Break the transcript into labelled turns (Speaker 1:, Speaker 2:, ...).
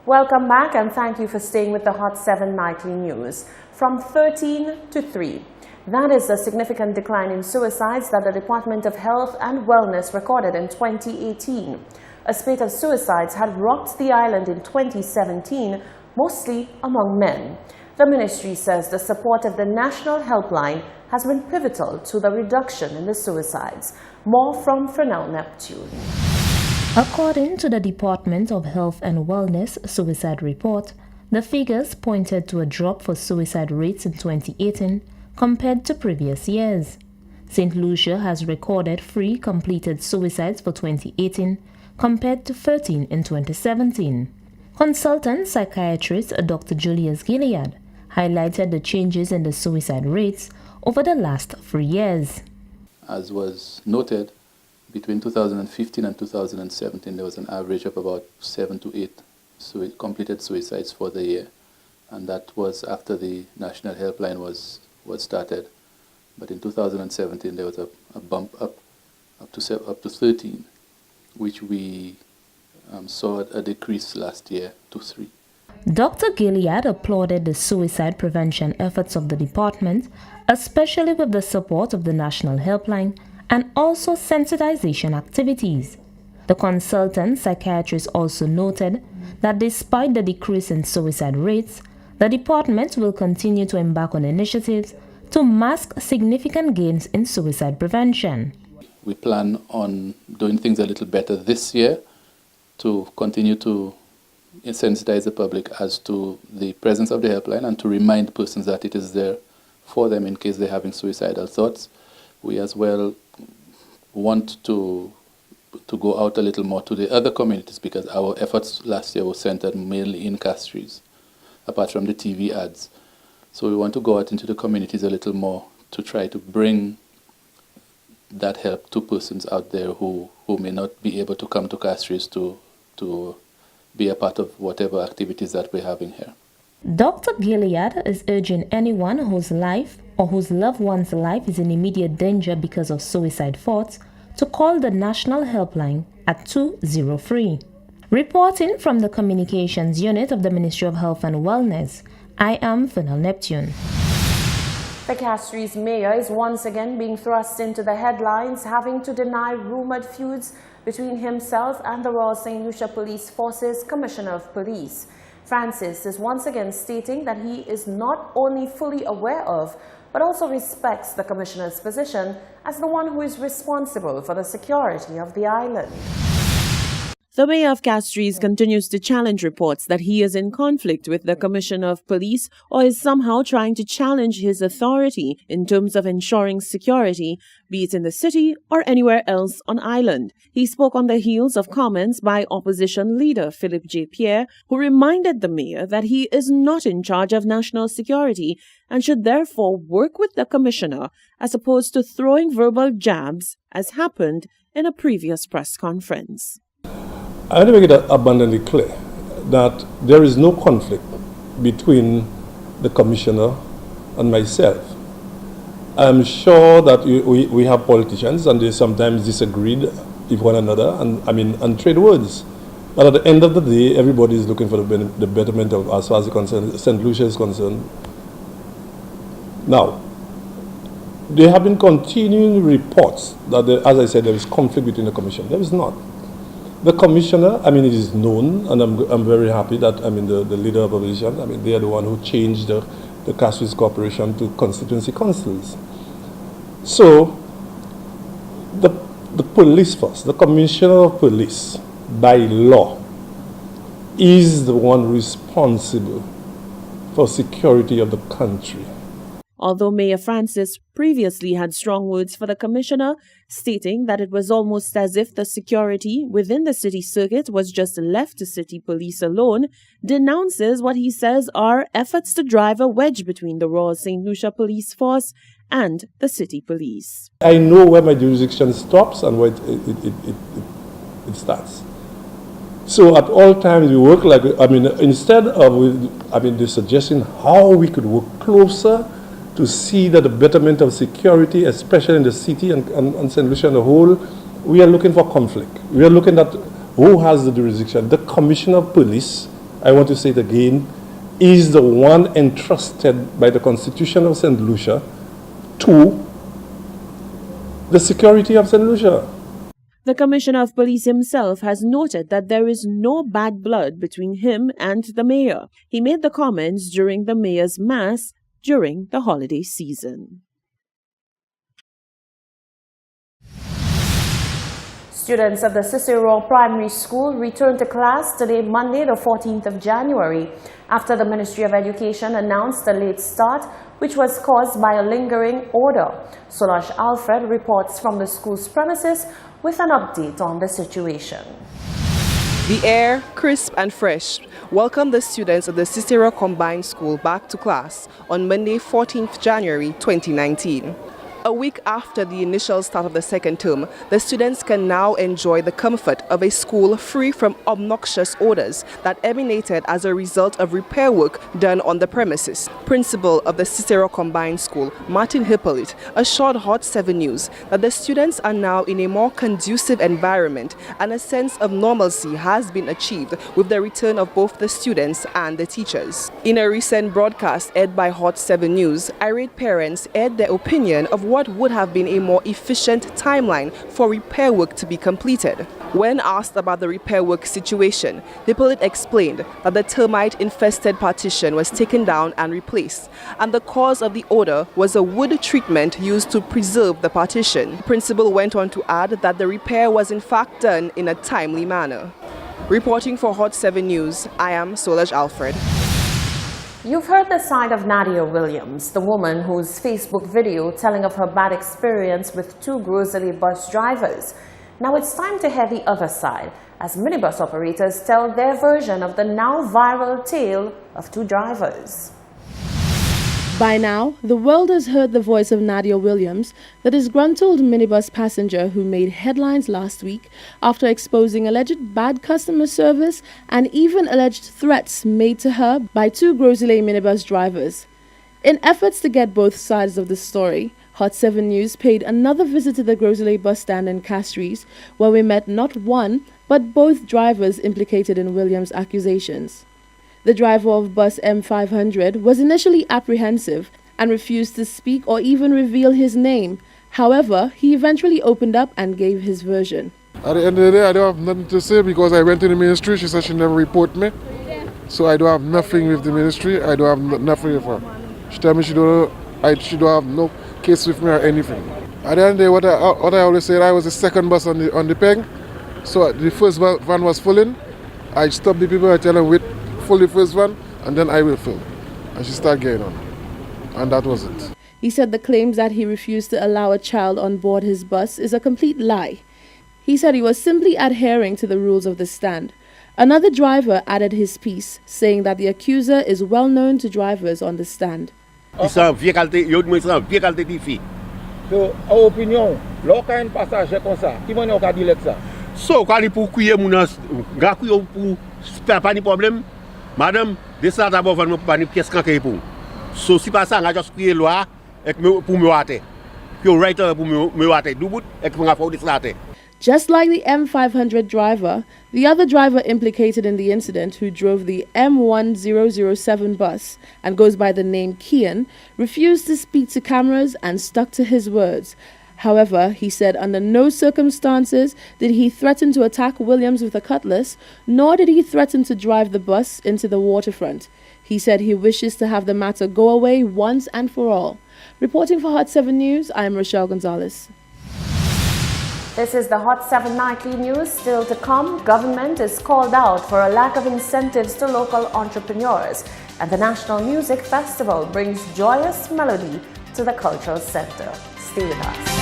Speaker 1: Welcome back and thank you for staying with the Hot 7 Nightly News. From 13 to 3. That is a significant decline in suicides that the Department of Health and Wellness recorded in 2018. A spate of suicides had rocked the island in 2017, mostly among men. The ministry says the support of the National Helpline has been pivotal to the reduction in the suicides. More from Fernell Neptune.
Speaker 2: According to the Department of Health and Wellness suicide report, the figures pointed to a drop for suicide rates in 2018 compared to previous years. St. Lucia has recorded 3 completed suicides for 2018 compared to 13 in 2017. Consultant psychiatrist Dr. Julius Gilead highlighted the changes in the suicide rates over the last 3 years.
Speaker 3: As was noted, between 2015 and 2017, there was an average of about 7 to 8 completed suicides for the year, and that was after the National Helpline was started. But in 2017, there was a bump up to 13, which we saw a decrease last year to 3.
Speaker 2: Dr. Gilead applauded the suicide prevention efforts of the department, especially with the support of the National Helpline and also sensitization activities. The consultant psychiatrist also noted that despite the decrease in suicide rates, the department will continue to embark on initiatives to mask significant gains in suicide prevention.
Speaker 3: We plan on doing things a little better this year to continue to sensitize the public as to the presence of the helpline and to remind persons that it is there for them in case they're having suicidal thoughts. We as well want to go out a little more to the other communities because our efforts last year were centered mainly in Castries, apart from the TV ads. So we want to go out into the communities a little more to try to bring that help to persons out there who may not be able to come to Castries to be a part of whatever activities that we're having here.
Speaker 2: Dr. Gilead is urging anyone whose life or whose loved one's life is in immediate danger because of suicide thoughts to call the National Helpline at 203. Reporting from the Communications Unit of the Ministry of Health and Wellness, I am Fernell Neptune.
Speaker 1: The Castries Mayor is once again being thrust into the headlines, having to deny rumored feuds between himself and the Royal St. Lucia Police Force's Commissioner of Police. Francis is once again stating that he is not only fully aware of, but also respects the Commissioner's position as the one who is responsible for the security of the island.
Speaker 4: The Mayor of Castries continues to challenge reports that he is in conflict with the Commissioner of Police or is somehow trying to challenge his authority in terms of ensuring security, be it in the city or anywhere else on island. He spoke on the heels of comments by opposition leader Philip J. Pierre, who reminded the Mayor that he is not in charge of national security and should therefore work with the Commissioner as opposed to throwing verbal jabs as happened in a previous press conference.
Speaker 5: I want to make it abundantly clear that there is no conflict between the Commissioner and myself. I'm sure that we have politicians and they sometimes disagreed with one another and trade words. But at the end of the day, everybody is looking for the betterment of, as far as St. Lucia is concerned. Now, there have been continuing reports that, as I said, there is conflict between the Commission. There is not. The Commissioner, it is known, and I'm very happy that, the leader of opposition, they are the one who changed the Castries Corporation to constituency councils. So, the police force, the Commissioner of Police, by law, is the one responsible for security of the country.
Speaker 4: Although Mayor Francis previously had strong words for the Commissioner, stating that it was almost as if the security within the city circuit was just left to city police alone, denounces what he says are efforts to drive a wedge between the Royal St. Lucia Police Force and the city police.
Speaker 5: I know where my jurisdiction stops and where it starts. So at all times we work like, instead of, they're suggesting how we could work closer to see that the betterment of security, especially in the city and St. Lucia on the whole, we are looking for conflict. We are looking at who has the jurisdiction. The Commissioner of Police I want to say it again, is the one entrusted by the Constitution of St. Lucia to the security of St. Lucia.
Speaker 4: The Commissioner of Police himself has noted that there is no bad blood between him and the mayor. He made the comments during the mayor's mass during the holiday season.
Speaker 1: Students of the Cicero Primary School returned to class today, Monday, the 14th of January, after the Ministry of Education announced a late start, which was caused by a lingering order. Solange Alfred reports from the school's premises with an update on the situation.
Speaker 6: The air, crisp and fresh, welcomed the students of the Cicero Combined School back to class on Monday, 14th January 2019. A week after the initial start of the second term, the students can now enjoy the comfort of a school free from obnoxious odors that emanated as a result of repair work done on the premises. Principal of the Cicero Combined School, Martin Hippolyte, assured Hot 7 News that the students are now in a more conducive environment and a sense of normalcy has been achieved with the return of both the students and the teachers. In a recent broadcast aired by Hot 7 News, irate parents aired their opinion of what would have been a more efficient timeline for repair work to be completed. When asked about the repair work situation, Hippolyte explained that the termite-infested partition was taken down and replaced, and the cause of the odor was a wood treatment used to preserve the partition. The principal went on to add that the repair was in fact done in a timely manner. Reporting for Hot 7 News, I am Solange Alfred.
Speaker 1: You've heard the side of Nadia Williams, the woman whose Facebook video telling of her bad experience with two grocery bus drivers. Now it's time to hear the other side, as minibus operators tell their version of the now viral tale of two drivers.
Speaker 7: By now, the world has heard the voice of Nadia Williams, the disgruntled minibus passenger who made headlines last week after exposing alleged bad customer service and even alleged threats made to her by two Grosley minibus drivers. In efforts to get both sides of the story, Hot 7 News paid another visit to the Grosley bus stand in Castries, where we met not one, but both drivers implicated in Williams' accusations. The driver of bus M500 was initially apprehensive and refused to speak or even reveal his name. However, he eventually opened up and gave his version.
Speaker 8: At the end of the day, I don't have nothing to say because I went to the ministry. She said she never reported me. So I don't have nothing with the ministry. I don't have nothing with her. She told me she don't have no case with me or anything. At the end of the day, what I always said, I was the second bus on the peg. So the first van was filling. I stopped the people, I tell them wait, fill the first one, and then I will fill. And she started getting on. And that was it.
Speaker 7: He said the claims that he refused to allow a child on board his bus is a complete lie. He said he was simply adhering to the rules of the stand. Another driver added his piece, saying that the accuser is well known to drivers on the stand.
Speaker 9: So, opinion, local passager comme ça, qui m'en a dit ça. So, quand il pour crier mon gars pour pas de problème, madame, descend d'abord vraiment pas une pièce quand pour. So, si pas ça, on a juste crié loi et pour me water. Puis au right pour me water, du bout et pour faire descendre.
Speaker 7: Just like the M500 driver, the other driver implicated in the incident, who drove the M1007 bus and goes by the name Kian, refused to speak to cameras and stuck to his words. However, he said under no circumstances did he threaten to attack Williams with a cutlass, nor did he threaten to drive the bus into the waterfront. He said he wishes to have the matter go away once and for all. Reporting for Hot 7 News, I am Rochelle Gonzalez.
Speaker 1: This is the Hot 7 Nightly News. Still to come, government is called out for a lack of incentives to local entrepreneurs, and the National Music Festival brings joyous melody to the cultural center. Stay with us.